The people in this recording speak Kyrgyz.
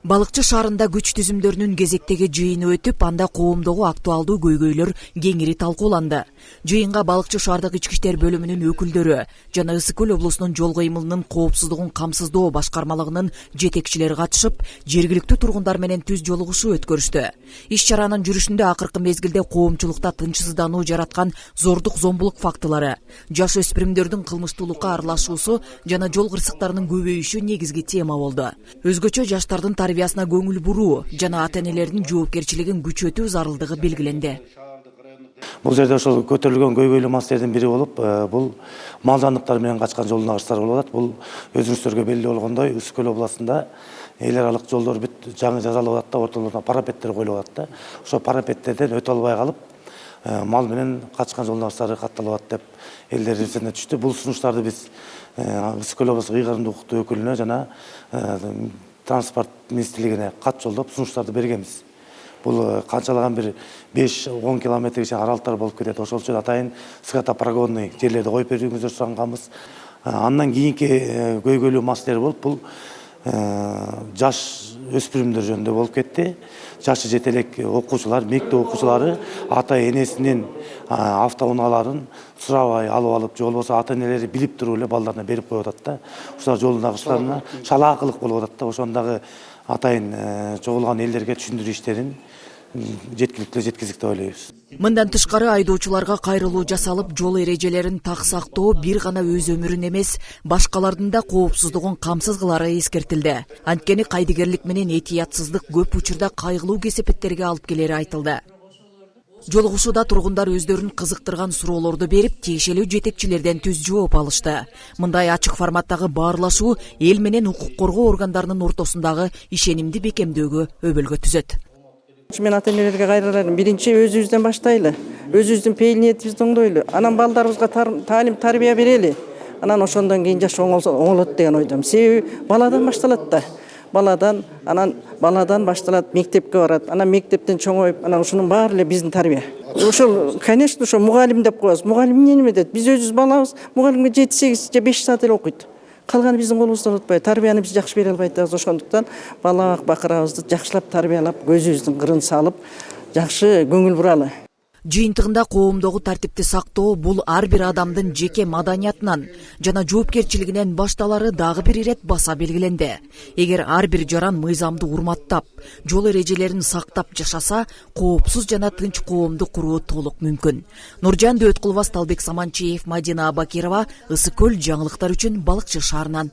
Балыкчы шаарында күч түзүмдөрүнүн кезектеги жыйыны өтүп, анда коомдогу актуалдуу көйгөйлөр кеңири талкууланды. Жыйынга Балыкчы шаардык ички иштер бөлүмүнүн өкүлдөрү жана Ысык көл облусунун жол кыймылынын коопсуздугун камсыздоо башкармалыгынын жетекчилери катышып, жергиликтүү тургундар менен түз жолугушуу өткөрүштү. Иш чаранын жүрүшүндө акыркы мезгилде коомчулукта тынчсыздануу жараткан зордук зомбулук фактылары, жаш өспүрүмдөрдүн кылмыштуулукка аралашуусу жана жол кырсыктарынын көбөйүшү негизги тема болду. Өзгөчө жаштардын тарбиясына көңүл буруу жана ата-энелердин жоопкерчилигин күчөтүү зарылдыгы белгиленди. Бул жерде ошол көтөрүлгөн көйгөйлүү маселелердин бири болуп, бул малжандыктар менен качкан жол нагыштар болуп атат. Бул өзүңүздөргө белгилүү болгондой, Ысык көл областында эл аралык жолдор бүт жаңы жасалып атат да, ортолоруна парапеттер коюлуп атат да. Ошо парапеттерден өтө албай калып, мал менен качкан жол нагыштары катталып атат деп элдер эсине түштү. Бул сунуштарды биз Ысык көл облустук ыйгарымдуу укуктуу өкүлүнө жана транспорт министрлигине кат жолдоп сунуштарды бергенбиз. Бул канчалаган бир 5-10 километрге чейин аралыктар болуп кетет. Ошол үчүн атайын скотопрогонный жерлерди коюп берүүңүздөрдү суранганбыз. Андан кийинки көйгөйлүү маселе болуп, бул жаш өспүрүмдөр жөнүндө болуп кетти. Жашы жете элек окуучулар, мектеп окуучулары ата энесинин автоунааларын сурабай алып, же болбосо ата энелери билип туруп эле балдарына берип коюп атат да. Ушулар жол нагыштарына шалаакылык болуп атат да. Ошондагы атайын чогулган элдерге түшүндүрүү иштерин жеткиликтүү жеткиздик деп ойлойбуз. Мындан тышкары айдоочуларга кайрылуу жасалып, жол эрежелерин так сактоо бир гана өз өмүрүн эмес, башкалардын да коопсуздугун камсыз кылары эскертилди. Анткени кайдыгерлик менен этиятсыздык көп учурда кайгылуу кесепеттерге алып келери айтылды. Жолугушууда тургундар өздөрүн кызыктырган суроолорду берип, тиешелүү жетекчилерден түз жооп алышты. Мындай ачык форматтагы баарлашуу эл менен укук коргоо органдарынын ортосундагы ишенимди бекемдөөгө өбөлгө түзөт. Мен ата-энелерге кайрыларым, биринчи өзүбүздөн баштайлы, өзүбүздүн пейилниетибизди оңдойлу, анан балдарыбызга таалим тарбия берели, анан ошондон кийин жаш оңолот деген ойдомун. Себеби баладан башталат да. Баладан башталат, мектепке барат, анан мектептен чоңоюп, анан ушунун баары эле биздин тарбия. Ошол, конечно, ошо мугалим деп коебуз. Мугалим эмне дейт? Биз өзүбүз балабыз, мугалимге 7-8 же 5 саат эле окуйт. Калганы биздин колубуздан отпайт. Тарбияны биз жакшы бере албайт. Ошондуктан бала бакырабызды жакшылап тарбиялап, көзүбүздүн кырын салып, жакшы көңүл буралы. Жыйынтыгында коомдогу тартипти сактоо бул ар бир адамдын жеке маданиятынан жана жоопкерчилигинен башталары дагы бир ирет баса белгиленди. Эгер ар бир жаран мыйзамды урматтап, жол эрежелерин сактап жашаса, коопсуз жана тынч коомду куруу толук мүмкүн. Нуржан Дөөткулова, Талбек Саманчиев, Мадина Абакирова, Ысык көл жаңылыктар үчүн Балыкчы шаарынан.